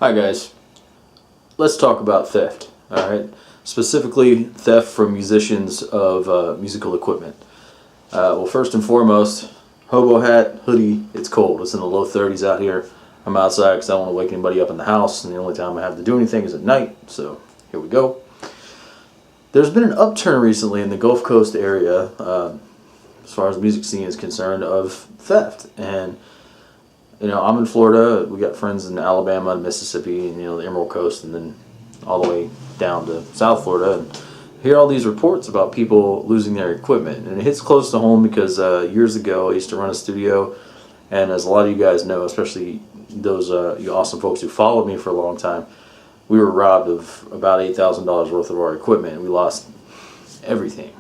Hi guys, let's talk about theft, alright? Specifically theft from musicians of musical equipment. Well, first and foremost, hobo hat, hoodie, it's cold. It's in the low 30s out here. I'm outside because I don't want to wake anybody up in the house, and the only time I have to do anything is at night, so here we go. There's been an upturn recently in the Gulf Coast area, as far as the music scene is concerned, of theft. And I'm in Florida. We got friends in Alabama and Mississippi, and the Emerald Coast, and then all the way down to South Florida. And hear all these reports about people losing their equipment, and it hits close to home because years ago I used to run a studio, and as a lot of you guys know, especially those you awesome folks who followed me for a long time, we were robbed of about $8,000 worth of our equipment. We lost everything,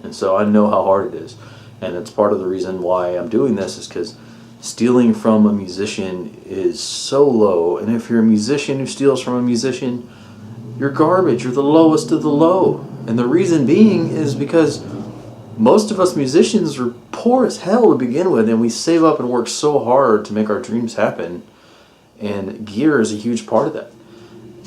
and so I know how hard it is, and it's part of the reason why I'm doing this is because stealing from a musician is so low, and if you're a musician who steals from a musician, you're garbage. You're the lowest of the low. And the reason being is because most of us musicians are poor as hell to begin with, and we save up and work so hard to make our dreams happen, and gear is a huge part of that.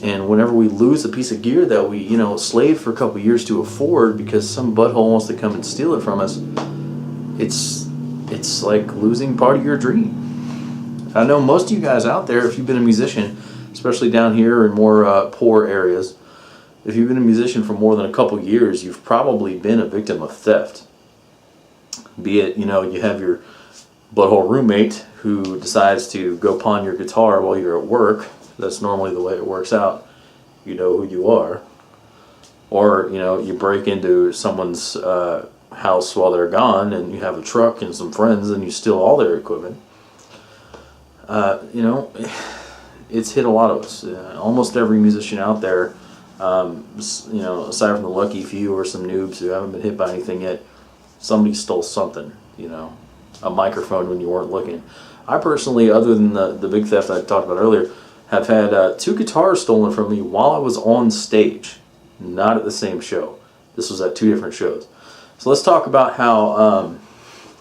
And whenever we lose a piece of gear that we slaved for a couple years to afford because some butthole wants to come and steal it from us, it's like losing part of your dream. I know most of you guys out there, if you've been a musician, especially down here in more poor areas, if you've been a musician for more than a couple years, you've probably been a victim of theft. Be it, you have your butthole roommate who decides to go pawn your guitar while you're at work. That's normally the way it works out. You know who you are. Or, you break into someone's house while they're gone, and you have a truck and some friends, and you steal all their equipment. It's hit a lot of us. Almost every musician out there, aside from the lucky few or some noobs who haven't been hit by anything yet, somebody stole something. A microphone when you weren't looking. I personally, other than the big theft I talked about earlier, have had 2 guitars stolen from me while I was on stage, not at the same show. This was at 2 different shows. So let's talk about how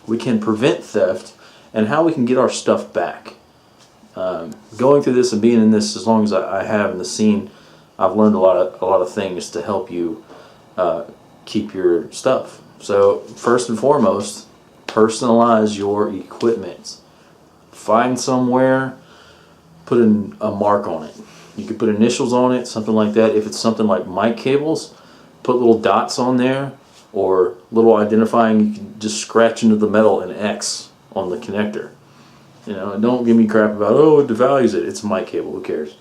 we can prevent theft and how we can get our stuff back. Going through this and being in this as long as I have in the scene, I've learned a lot of things to help you keep your stuff. So first and foremost, personalize your equipment. Find somewhere, put a mark on it. You could put initials on it, something like that. If it's something like mic cables, put little dots on there, or little identifying. You can just scratch into the metal an X on the connector. And don't give me crap about, it devalues it. It's a mic cable, who cares?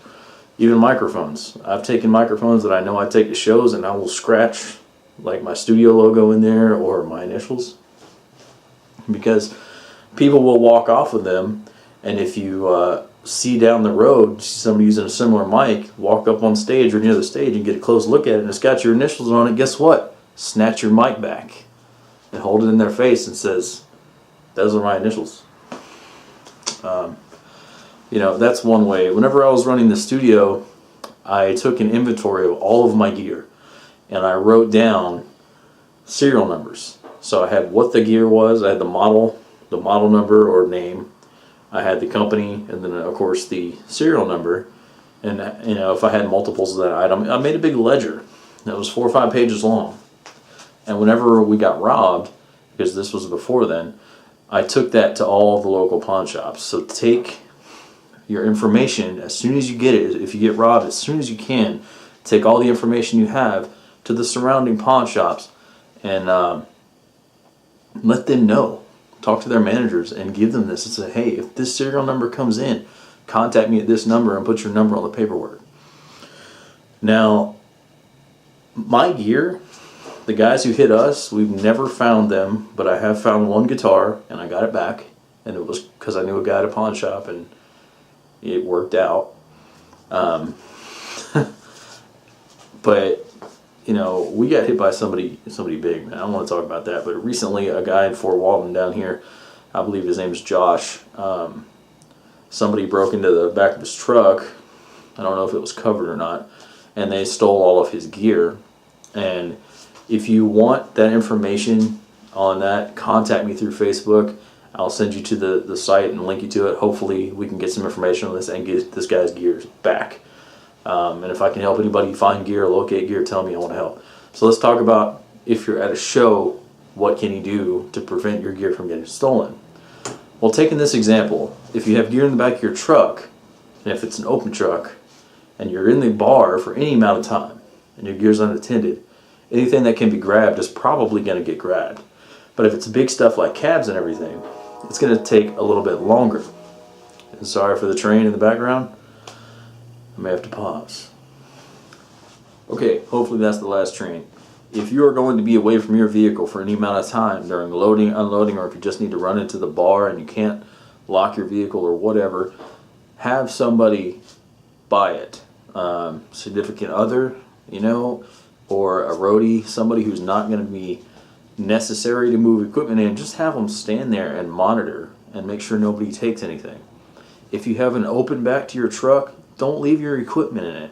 Even microphones. I've taken microphones that I know I take to shows, and I will scratch like my studio logo in there or my initials, because people will walk off with them, and if you see down the road somebody using a similar mic, walk up on stage or near the stage and get a close look at it, and it's got your initials on it, guess what? Snatch your mic back and hold it in their face and says, those are my initials. That's one way. Whenever I was running the studio, I took an inventory of all of my gear, and I wrote down serial numbers. So I had what the gear was, I had the model number or name, I had the company, and then of course the serial number. And if I had multiples of that item, I made a big ledger that was 4 or 5 pages long. And whenever we got robbed, because this was before then, I took that to all the local pawn shops. So take your information as soon as you get it. If you get robbed, as soon as you can, take all the information you have to the surrounding pawn shops and let them know. Talk to their managers and give them this and say, hey, if this serial number comes in, contact me at this number and put your number on the paperwork. Now, my gear, the guys who hit us, we've never found them, but I have found one guitar, and I got it back, and it was because I knew a guy at a pawn shop, and it worked out. But, we got hit by somebody big, man. I don't want to talk about that, but recently a guy in Fort Walton down here, I believe his name is Josh, somebody broke into the back of his truck. I don't know if it was covered or not, and they stole all of his gear. And if you want that information on that, contact me through Facebook. I'll send you to the site and link you to it. Hopefully we can get some information on this and get this guy's gear back. And if I can help anybody find gear or locate gear, tell me, I want to help. So let's talk about, if you're at a show, what can you do to prevent your gear from getting stolen? Well, taking this example, if you have gear in the back of your truck, and if it's an open truck, and you're in the bar for any amount of time, and your gear's unattended, anything that can be grabbed is probably going to get grabbed. But if it's big stuff like cabs and everything, it's going to take a little bit longer. And sorry for the train in the background. I may have to pause. Okay, hopefully that's the last train. If you are going to be away from your vehicle for any amount of time during loading, unloading, or if you just need to run into the bar and you can't lock your vehicle or whatever, have somebody buy it. Significant other, you know, or a roadie, somebody who's not going to be necessary to move equipment in. Just have them stand there and monitor and make sure nobody takes anything. If you have an open back to your truck, don't leave your equipment in it.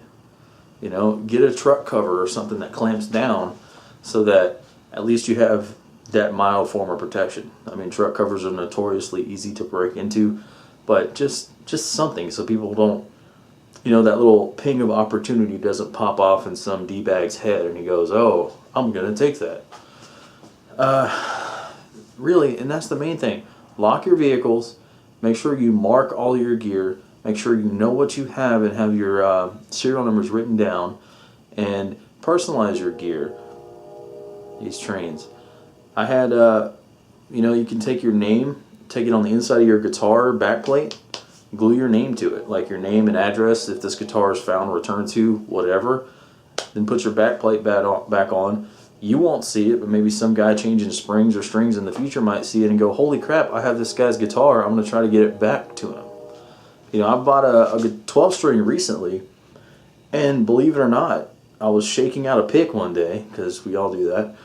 You know, get a truck cover or something that clamps down so that at least you have that mild form of protection. I mean, truck covers are notoriously easy to break into, but just something so people don't, you know, that little ping of opportunity doesn't pop off in some D-bag's head and he goes, oh, I'm going to take that. Really, and that's the main thing. Lock your vehicles. Make sure you mark all your gear. Make sure you know what you have and have your serial numbers written down. And personalize your gear. These trains. I had, you know, you can take your name, take it on the inside of your guitar backplate, glue your name to it, like your name and address, if this guitar is found, returned to, whatever. Then put your backplate back on. You won't see it, but maybe some guy changing springs or strings in the future might see it and go, holy crap, I have this guy's guitar, I'm going to try to get it back to him. You know, I bought a 12-string recently, and believe it or not, I was shaking out a pick one day, because we all do that,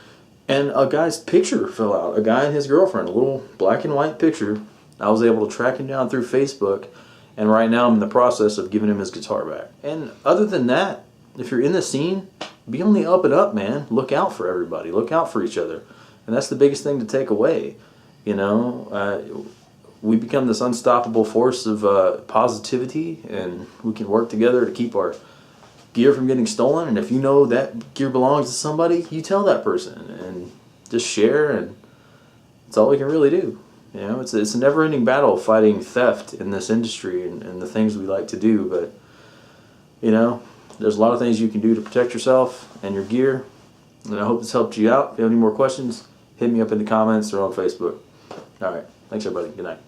and a guy's picture fell out. A guy and his girlfriend, a little black and white picture. I was able to track him down through Facebook, and right now I'm in the process of giving him his guitar back. And other than that, if you're in the scene, be on the up and up, man. Look out for everybody. Look out for each other. And that's the biggest thing to take away. You know, we become this unstoppable force of positivity, and we can work together to keep our gear from getting stolen. And if you know that gear belongs to somebody, you tell that person and just share, and that's all we can really do. You know, it's a never-ending battle fighting theft in this industry and the things we like to do. But, you know, there's a lot of things you can do to protect yourself and your gear. And I hope this helped you out. If you have any more questions, hit me up in the comments or on Facebook. All right. Thanks, everybody. Good night.